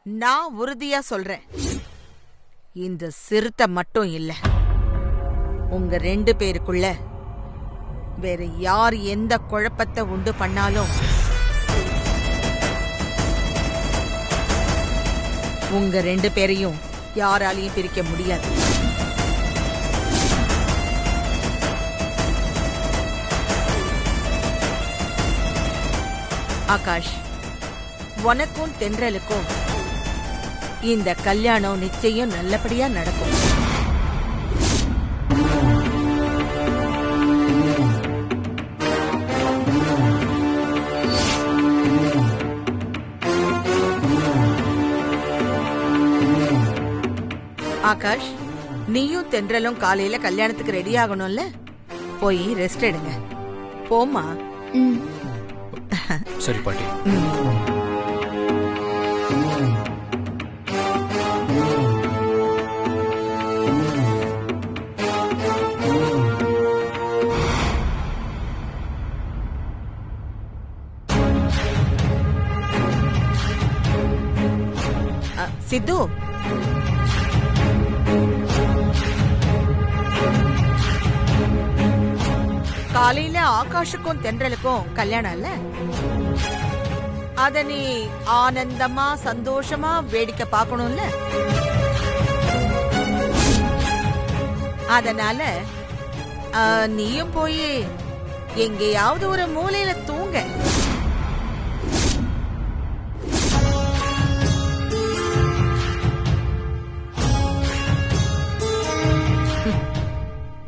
நான் உறுதியா சொல்றேன், இந்த சிறுத்தை மட்டும் இல்ல, உங்க 2 பேருக்குள்ள வேற யார் எந்த குழப்பத்தை உண்டு பண்ணாலும் உங்க 2 பேரையும் யாராலையும் பிரிக்க முடியாது. ஆகாஷ், உனக்கும் தென்றலுக்கும் இந்த கல்யாணம் நிச்சயம் நல்லபடியா நடக்கும். ஆகாஷ், நீயும் தென்றலும் காலையில கல்யாணத்துக்கு ரெடி ஆகணும்ல, போய் ரெஸ்ட் எடுங்க. போமா. சரி பாட்டி. சித்து, காலையில ஆகாஷுக்கும் தென்றலுக்கும் கல்யாணம் இல்ல, அத நீ ஆனந்தமா சந்தோஷமா வேடிக்கை பார்க்கணும்ல. அதனால நீயும் போய் எங்கேயாவது ஒரு மூலையில தூங்க.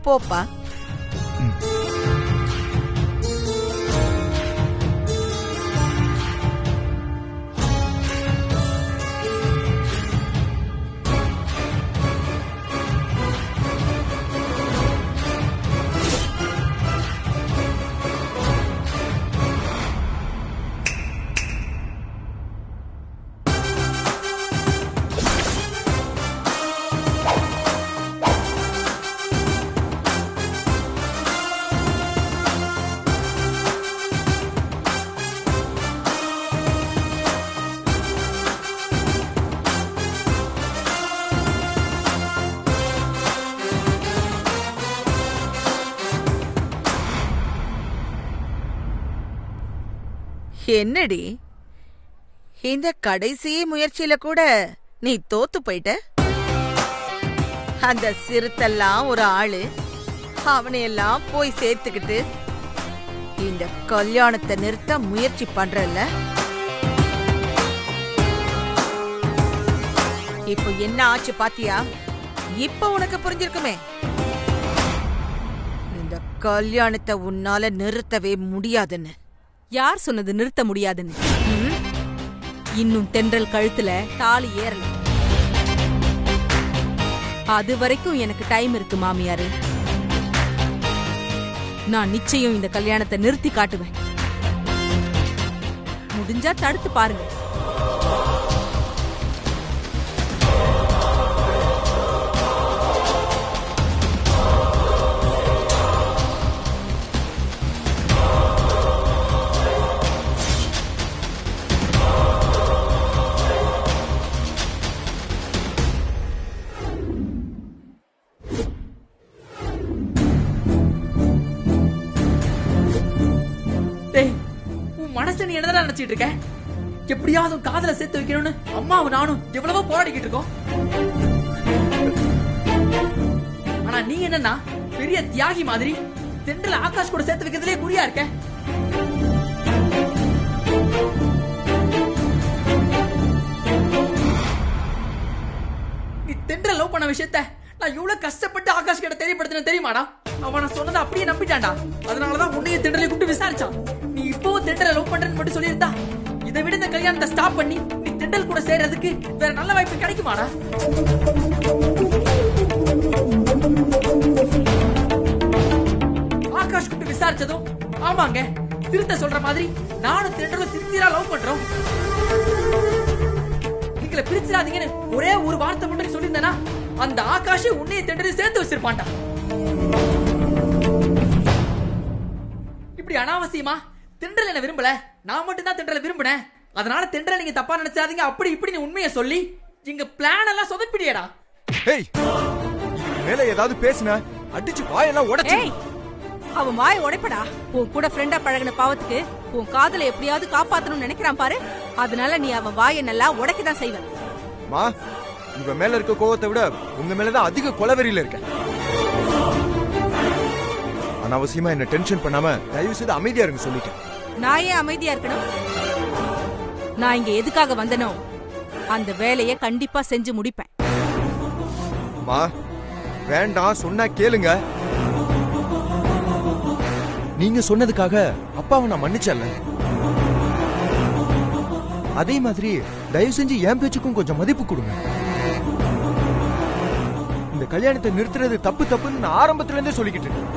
போப்பா. என்னடி, இந்த கடைசி முயற்சியில கூட நீ தோத்து போயிட்ட? அந்த சிறுத்தெல்லாம் ஒரு ஆளு, அவனையெல்லாம் போய் சேர்த்துக்கிட்டு இந்த கல்யாணத்தை நிறுத்த முயற்சி பண்றல்ல. இப்போ என்ன ஆச்சு பாத்தியா? இப்ப உனக்கு புரிஞ்சிருக்குமே, இந்த கல்யாணத்தை உன்னால நிறுத்தவே முடியாதுன்னு. யார் சொன்னது நிறுத்த முடியாதுன்னு? இன்னும் தென்றல் கழுத்துல தாலி ஏறல. அது வரைக்கும் எனக்கு டைம் இருக்கு மாமியாரு. நான் நிச்சயம் இந்த கல்யாணத்தை நிறுத்தி காட்டுவேன். முடிஞ்சா தடுத்து பாருங்க. மனசு நீ என்னதான் நினைச்சிட்டு இருக்க? எப்படியாவது காதல சேர்த்து வைக்கணும்னு அம்மாவும் நானும் எவ்வளவோ போராடிக்கிட்டு இருக்கோம். ஆனா நீ என்னன்னா பெரிய தியாகி மாதிரி தென்றல ஆகாஷ் கூட சேர்த்து வைக்கிறதுலே குறியா இருக்க. நீ தென்றல் லவ் பண்ண விஷயத்த நான் எவ்வளவு கஷ்டப்பட்டு ஆகாஷ் கிட்ட தெரியப்படுத்தின தெரியுமாடா? அவன் சொன்னதை அப்படியே நம்பிட்டான்டா. அதனாலதான் உன்னைய தென்றலை கூப்பிட்டு விசாரிச்சான். நீ இப்பவும் தென்றலை லவ் பண்றேன்னு மட்டும் சொல்லியிருந்தா, இதை விட இந்த கல்யாணத்தை ஸ்டாப் பண்ணி நீ தென்றல் கூட சேர்றதுக்கு வேற நல்ல வாய்ப்பு கிடைக்குமாடா? ஆகாஷ் கூப்பிட்டு விசாரிச்சதும், ஆமாங்க திருத்த சொல்ற மாதிரி நானும் தென்றலும் சின்சியரா லவ் பண்றோம், நீங்களை பிரிச்சிடாதீங்கன்னு ஒரே ஒரு வார்த்தை மட்டும் சொல்லியிருந்தேனா அந்த ஆகாஷை உன்னைய தென்றலை சேர்த்து வச்சிருப்பான்டா. இப்படி அனாவசியமா தென்றல் என்ன விரும்பல, நான் மட்டும் தான் தென்றலை விரும்பினேன். அதனால தென்றல் நீங்க தப்பா நினைச்சாதீங்க. அப்படி இப்படி நீ உண்மையை சொல்லி எங்க பிளான் எல்லாம் சொதப்பிடியடா. ஏய், மேல ஏதாவது பேசுன அடிச்சு வாயெல்லாம் உடைச்சு. ஏய், அவன் வாய் உடைப்படா. உன் கூட ஃப்ரெண்டா பழகின பாவத்துக்கு உன் காதலை எப்படியாவது காப்பாத்தணும்னு நினைக்கிறான் பாரு. அதனால நீ அவன் வாயை நல்லா உடைக்கதான் செய்வ. மா, உங்க மேல இருக்க கோவத்தை விட உங்க மேலதான் அதிக கொலவெறியில இருக்க. அனாவசியமா என்ன டென்ஷன் பண்ணாம தயவு செய்து அமைதியா இருங்க சொல்லிட்டேன். நான் ஏன் அமைதியா இருக்கணும்? நான் இங்க எதுக்காக வந்தனோ அந்த வேலையை கண்டிப்பா செஞ்சு முடிப்பேன். மா, வேண்டாம், சொன்னா கேளுங்க. நீங்க சொன்னதுக்காக அப்பாவை நான் மன்னிச்சல்ல. அதே மாதிரி தயவு செஞ்சு என் பேச்சுக்கும் கொஞ்சம் மதிப்பு கொடுங்க. இந்த கல்யாணத்தை நிறுத்துறது தப்பு தப்புன்னு நான் ஆரம்பத்துல இருந்தே சொல்லிக்கிட்டு இருக்கேன்.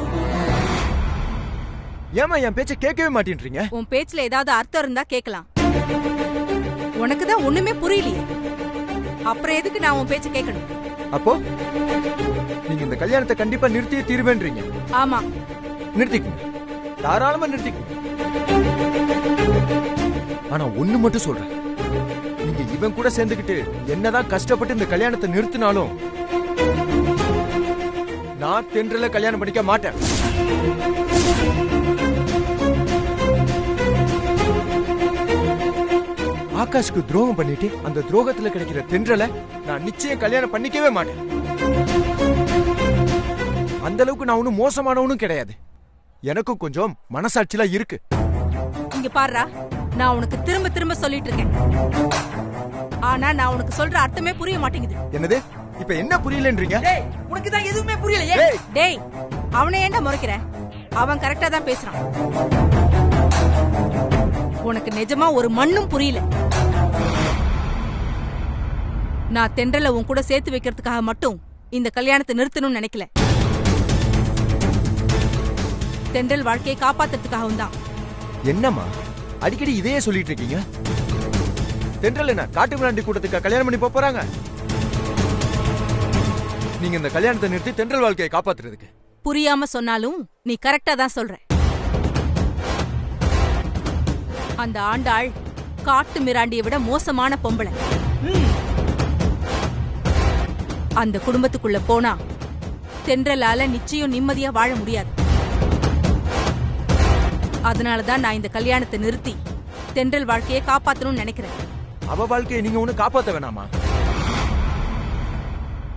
ஏமா என் பேச்ச கேட்கவே மாட்டேன்றீங்க? உன் பேச்சுல ஏதாவது அர்த்தம் இருந்தா கேட்கலாம். உனக்குதான் ஒண்ணுமே புரியலையே, அப்புறம் எதுக்கு நான் உன் பேச்ச கேட்கணும்? அப்போ நீங்க இந்த கல்யாணத்தை கண்டிப்பா நிறுத்தியே தீர்வேன்றீங்க? ஆமா, நிறுத்திக்கங்க, தாராளமா நிறுத்திக்கங்க. ஆனா ஒண்ணு மட்டும் சொல்றேன், நீங்க இவன் கூட சேர்ந்துக்கிட்டு என்னதான் கஷ்டப்பட்டு இந்த கல்யாணத்தை நிறுத்தினாலும் நான் தென்றல கல்யாணம் பண்ணிக்க மாட்டேன். ஆகாஷ்க்கு துரோகம் பண்ணிட்டு அந்த துரோகத்துல கிடைக்கிற தென்றல நான் நிச்சயம் கல்யாணம் பண்ணிக்கவே மாட்டேன். அந்த அளவுக்கு நான் ஒன்னும் மோசமானவனும் கிடையாது. எனக்கும் கொஞ்சம் மனசாட்சிலாம் இருக்கு. இங்க பாருடா, நான் உனக்கு திரும்ப திரும்ப சொல்லிட்டு இருக்கேன். ஆனா நான் உனக்கு சொல்ற அர்த்தமே புரிய மாட்டேங்குது. என்னது? இப்ப என்ன புரியலன்றீங்க? டேய், உனக்கு தான் எதுவுமே புரியலையே. டேய், டேய், அவனை ஏன்டா முறைக்கிற? அவன் கரெக்டா தான் பேசுறான். உனக்கு நிஜமா ஒரு மண்ணும் புரியல. நான் தென்றல உன் கூட சேர்த்து வைக்கிறதுக்காக மட்டும் இந்த கல்யாணத்தை நிறுத்தணும்னு நினைக்கல. தென்றல் வாழ்க்கையை காப்பாத்துறதுக்காகவும் தான். என்னம்மா அடிக்கடி இதையே சொல்லிட்டு இருக்கீங்க? தென்றல் என்ன காட்டு மிராண்டி கூட்டத்துக்கு கல்யாணம் பண்ணி போறாங்க? நீங்க இந்த கல்யாணத்தை நிறுத்தி தென்றல் வாழ்க்கையை காப்பாத்துறதுக்கு. புரியாம சொன்னாலும் நீ கரெக்டா தான் சொல்ற. அந்த ஆண்டாள் காட்டு மிராண்டியை விட மோசமான பொம்பளை. அந்த குடும்பத்துக்குள்ள போனா தென்றலால நிச்சயம் நிம்மதியா வாழ முடியாது. அதனாலதான் நான் இந்த கல்யாணத்தை நிறுத்தி தென்றல் வாழ்க்கையை காப்பாத்தணும்னு நினைக்கிறேன். அவ வாழ்க்கையை நீங்க ஒண்ணு காப்பாத்த வேணாமா?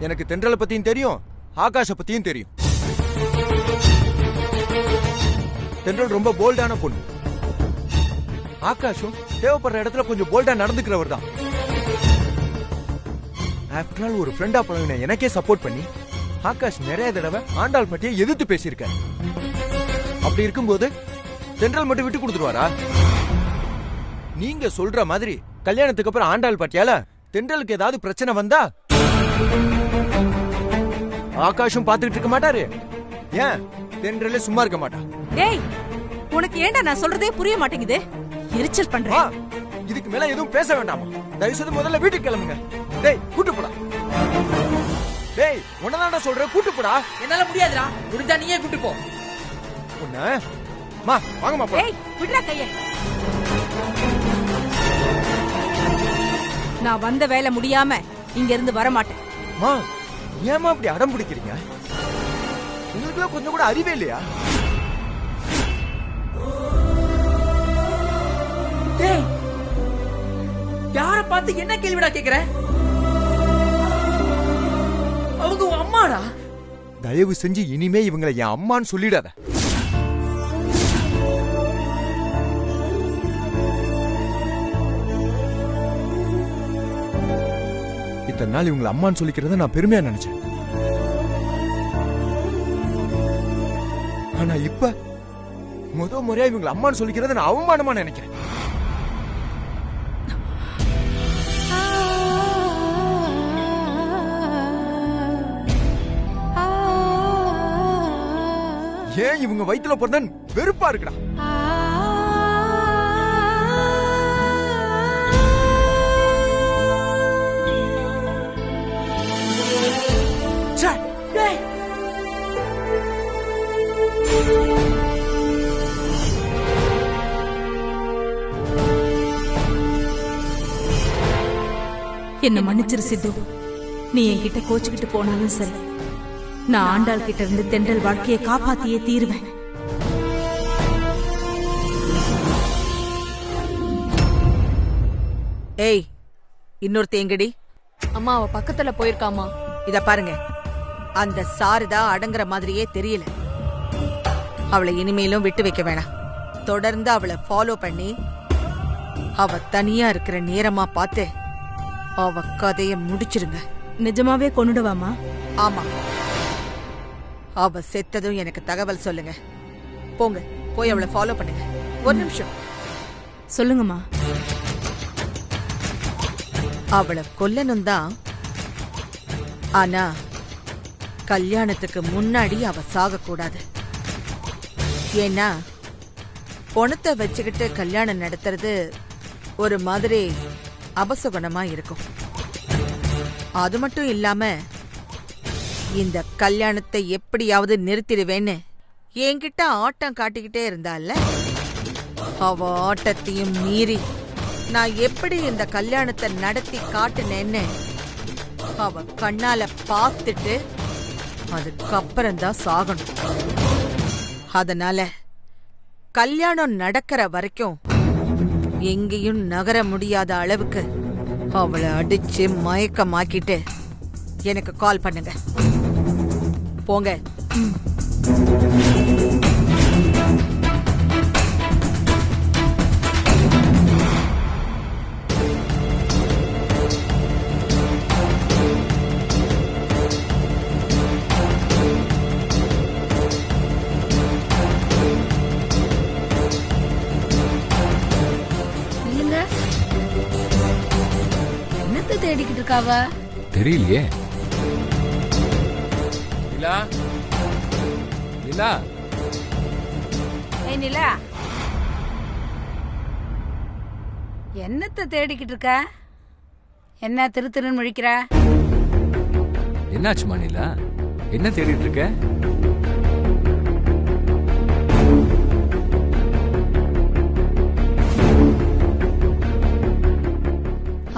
எனக்கு தென்றலை பத்தியும் தெரியும், ஆகாஷ பத்தியும் தெரியும். தென்றல் ரொம்ப போல்டான பொண்ணு. ஆகாஷும் தேவைப்படுற இடத்துல கொஞ்சம் போல்டா நடந்துக்கிறவர் தான். ஆஃப்டர் ஆல் ஒரு ஃப்ரெண்டா பழகின எனக்கே சப்போர்ட் பண்ணி ஆகாஷ் நிறைய தடவை ஆண்டாள் பட்டியை எதிர்த்து பேசியிருக்காரு. அப்படி இருக்கும்போது தென்றல் மட்டும் விட்டு கொடுத்துருவாரா? நீங்க சொல்ற மாதிரி கல்யாணத்துக்கு அப்புறம் ஆண்டாள் பட்டியால தென்றலுக்கு ஏதாவது பிரச்சனை வந்தா ஆகாஷும் பாத்துக்கிட்டு இருக்க மாட்டாரு. ஏன் தென்றலே சும்மா இருக்க மாட்டா. டேய், உனக்கு ஏன்டா நான் சொல்றதே புரிய மாட்டேங்குது? எரிச்சல் பண்றேன். இதுக்கு மேல எதுவும் பேச வேண்டாமா? தயவு செய்து முதல்ல வீட்டுக்கு கிளம்புங்க. டேய், கூட்டு போடா. டேய், உன்னதான்டா சொல்றேன், கூட்டு போடா. என்னால முடியாதுடா, முடிஞ்சா நீயே கூட்டு போ. உன்ன மா வாங்கம்மா போலாம். டேய், விடுடா கைய. நான் வந்த வேலை முடியாம இங்க இருந்து வர மாட்டேன். மா, ஏமா அப்படி அடம் பிடிக்கிறீங்க? உங்களுக்கு கொஞ்சம் கூட அறிவே இல்லையா? டேய், யார பார்த்து என்ன கேள்விடா கேக்குற? அவங்க உன் அம்மாடா. தயவு செஞ்சு இனிமே இவங்களை என் அம்மான்னு சொல்லிடாத. இத்தனை நாள் இவங்களை அம்மான்னு சொல்லிக்கிறத நான் பெருமையா நினைச்சேன். ஆனா இப்ப முத முறையா இவங்களை அம்மான்னு சொல்லிக்கிறத நான் அவமானமா நினைக்கிறேன். ஏன் இவங்க வயித்துல பிறந்த வெறுப்பா இருக்குடா. என்ன மன்னிச்சிரு சித்து. நீ என்கிட்ட கோச்சுக்கிட்டு போனாலும் சரி, நான் ஆண்டாள் கிட்ட இருந்து தென்றல் வாழ்க்கையை காப்பாத்தியே தீருவேன். ஏய், இன்னொருத்த எங்கடி? அம்மா அவ பக்கத்துல போயிருக்காமா. இத பாருங்க, அந்த சாரதா அடங்குற மாதிரியே தெரியல. அவளை இனிமேலும் விட்டு வைக்க வேணாம். தொடர்ந்து அவளை ஃபாலோ பண்ணி அவ தனியா இருக்கிற நேரமா பார்த்து அவ கதைய முடிச்சிருங்க. நிஜமாவே கொன்னுடுவாமா? ஆமா, அவ செத்ததும் எனக்கு தகவல் சொல்லுங்க. போங்க, போய் அவளை ஃபாலோ பண்ணுங்க. ஒரு நிமிஷம் சொல்லுங்கம்மா. அவளை கொல்லணும் தான், ஆனா கல்யாணத்துக்கு முன்னாடி அவ சாகக்கூடாது. ஏன்னா பொணத்தை வச்சுக்கிட்டு கல்யாணம் நடத்துறது ஒரு மாதிரி அபசகுணமா இருக்கும். அது மட்டும் இல்லாம இந்த கல்யாணத்தை எப்படியாவது நிறுத்திடுவேன்னு என்கிட்ட ஆட்டம் காட்டிக்கிட்டே இருந்தால, அவ ஆட்டத்தையும் மீறி நான் எப்படி இந்த கல்யாணத்தை நடத்தி காட்டுனேன்னு அவ கண்ணால பார்த்துட்டு அதுக்கப்புறம்தான் சாகணும். அதனால கல்யாணம் நடக்கிற வரைக்கும் எங்கேயும் நகர முடியாத அளவுக்கு அவளை அடிச்சு மயக்கமாக்கிட்டு எனக்கு கால் பண்ணுங்க. போங்க. என்னத்தை தேடிக்கிட்டு இருக்காவ? தெரியலையே. நிலா, நிலா. ஏய் நிலா, என்னத்தை தேடிக்கிட்டு இருக்க? என்ன திரு திருன்னு முழிக்கிற? என்னாச்சுமா நிலா? என்ன தேடிட்டு இருக்க?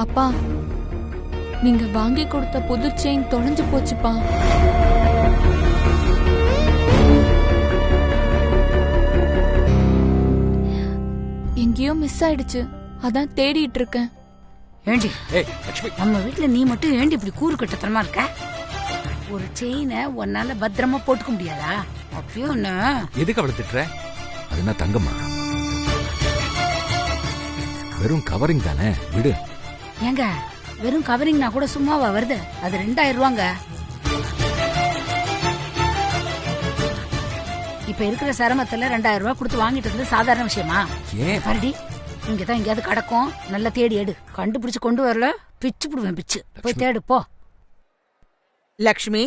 அப்பா, நீங்க வாங்கி கொடுத்த புது செயின் தொலைஞ்சு போச்சுப்பா. எங்கேயோ மிஸ் ஆயிடுச்சு, அதான் தேடிட்டு இருக்கேன். ஏண்டி, ஏய் லட்சுமி, நம்ம வீட்டுல நீ மட்டும் ஏண்டி இப்படி கூறு கட்டத்தனமா இருக்க? ஒரு செயினை உன்னால பத்திரமா போட்டுக்க முடியாதா? அப்பயும் ஒண்ணு. எதுக்கு அவளை திட்டுற? அது என்ன தங்கம்மா? வெறும் கவரிங் தானே, விடு. ஏங்க, வெறும் கவரிங்னா கூட சும்மாவா வருது? அது 2000 ரூபாங்க. இப்ப இருக்கிற சிரமத்துல 2000 ரூபாய் கொடுத்து வாங்கிட்டு வந்து சாதாரண விஷயமா? ஏன் பாருடி, இங்கதான் எங்கேயாவது கிடக்கும், நல்லா தேடி எடு. கண்டுபிடிச்சு கொண்டு வரல பிச்சு புடுவேன், பிச்சு. போய் தேடு போ. லக்ஷ்மி,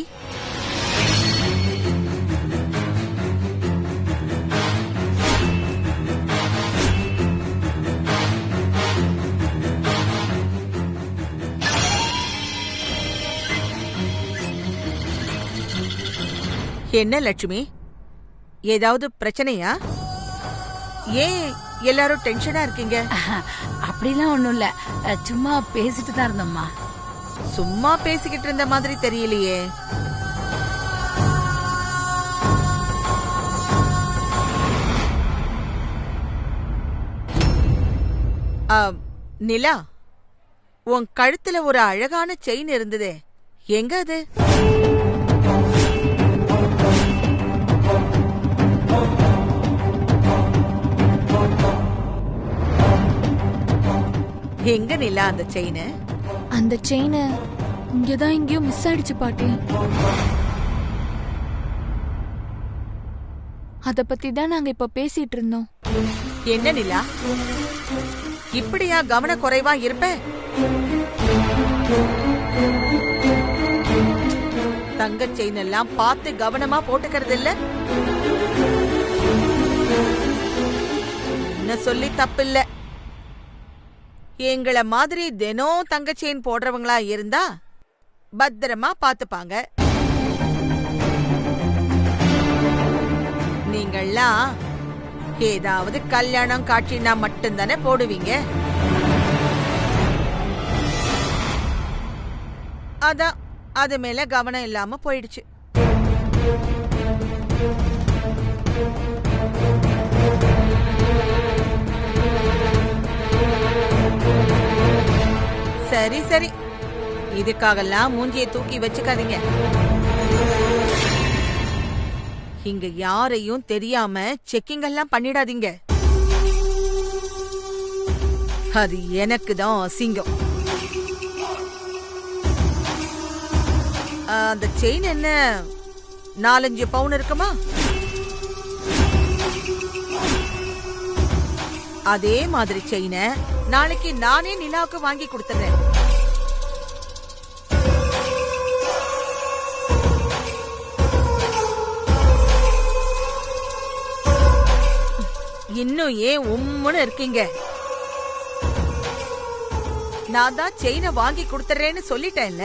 என்ன லட்சுமி, ஏதாவது பிரச்சனையா? ஏன் எல்லாரும் டென்ஷனா இருக்கீங்க? அப்படிலாம் ஒண்ணும் இல்ல, சும்மா பேசிட்டு தான் இருந்தோம்மா. சும்மா பேசிக்கிட்டு இருந்த மாதிரி தெரியலையே. நிலா, உன் கழுத்துல ஒரு அழகான செயின் இருந்ததே, எங்க அது? எங்க நிலா அந்த செயின்? அந்த செயின் இங்கதான் எங்கேயோ மிஸ் ஆயிடுச்சு பாட்டி. அத பத்தி தான் நாங்க இப்ப பேசிட்டு இருந்தோம். என்ன நிலா, இப்படியா கவன குறைவா இருப்ப? தங்க செயின் எல்லாம் பார்த்து கவனமா போட்டுக்கிறது இல்ல? என்ன சொல்லி தப்பில்ல. எங்கள மாதிரி தினம் தங்க செயின் போடுறவங்களா இருந்தா பத்திரமா பாத்துப்பாங்க. நீங்கள்லாம் ஏதாவது கல்யாணம் காட்சினா மட்டும்தானே போடுவீங்க. அதான் அது மேல கவனம் இல்லாம போயிடுச்சு. சரி சரி, இதுக்காகலாம் மூஞ்சியை தூக்கி வச்சுக்காதீங்க. இங்க யாரையும் தெரியாம செக்கிங் எல்லாம் பண்ணிடாதீங்க. அது எனக்கு தான் அசிங்கம். அந்த செயின் என்ன 4-5 பவுன் இருக்குமா? அதே மாதிரி செயினை நாளைக்கு நானே நிலாவுக்கு வாங்கி கொடுத்துறேன். இன்னும் ஏன் உம்முன்னு இருக்கீங்க? நான் தான் செயினை வாங்கி கொடுத்துறேன்னு சொல்லிட்டேன்ல.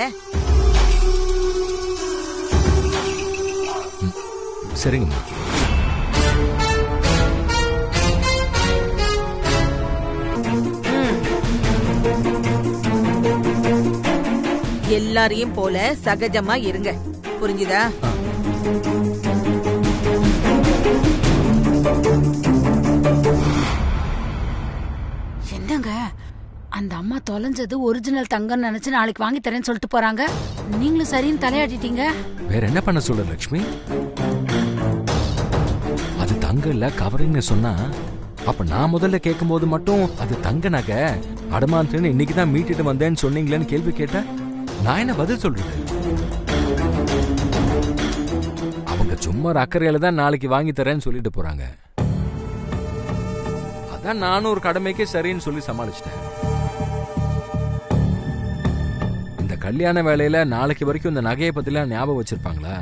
சரிங்கம்மா. எல்லாரையும் போல சகஜமா இருங்க, புரிஞ்சுதா? என்னங்க அந்த அம்மா தொலைஞ்சது ஒரிஜினல் தங்கம் நினைச்சு நாளைக்கு வாங்கி தரேன்னு சொல்லிட்டு போறாங்க. நீங்களும் சரின்னு தலையாட்டிட்டீங்க. வேற என்ன பண்ண சொல்ற லட்சுமி? அது தங்கம் இல்ல கவரிங்னு சொன்னா, அப்ப நான் முதல்ல கேட்கும் போது மட்டும் அது தங்க நகை அடமானத்துன்னு இன்னைக்குதான் மீட்டிட்டு வந்தேன்னு சொன்னீங்களேன்னு கேள்வி கேட்டா நான் என்ன பதில் சொல்றது? அவங்க சும்மா அக்கறையில தான் நாளைக்கு வாங்கி தரேன்னு சொல்லிட்டு போறாங்க. அதான் நானும் ஒரு கடமைக்கே சரின்னு சொல்லி சமாளிச்சிட்டேன். இந்த கல்யாண வேலையில நாளைக்கு வரைக்கும் இந்த நகையை பத்திலாம் ஞாபகம் வச்சிருப்பாங்களா?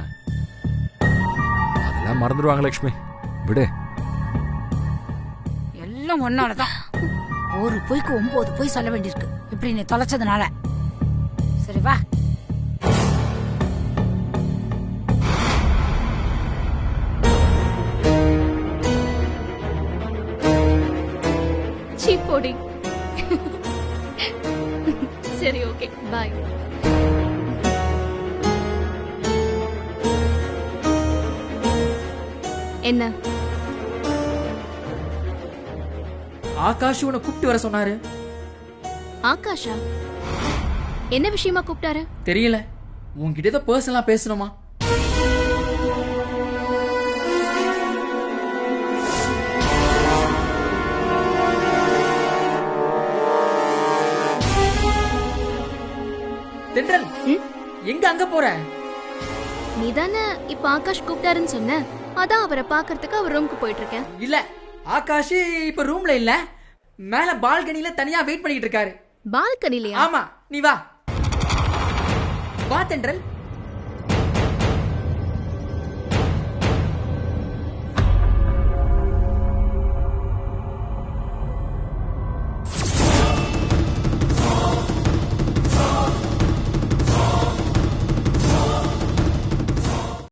அதெல்லாம் மறந்துடுவாங்க லட்சுமி, விடு. எல்லாம் ஒன்னாலதான். ஒரு பொய்க்கு 9 பொய் சொல்ல வேண்டியிருக்கு இப்படி நீ தொலைச்சதுனால. சரி வா. போடி. சரி ஓகே பாய். என்ன ஆகாஷ் உன்னை கூப்பிட்டு வர சொன்னாரு. ஆகாஷா? என்ன விஷயமா கூப்பிட்டாரு? தெரியல, உன்கிட்ட ஏதோ பர்சனலா பேசணுமா? தென்றல், எங்க அங்க போற? நீதானே இப்ப ஆகாஷ் கூப்பிட்டாருன்னு சொன்ன, அதான் அவரை பாக்குறதுக்கு அவர் ரூமுக்கு போயிட்டு இருக்கேன். இல்ல, ஆகாஷ் இப்ப ரூம்ல இல்ல, மேல பால்கனில தனியா வெயிட் பண்ணிட்டு இருக்காரு. பால்கனிலையா? ஆமா, நீ வா. வா தென்றல்.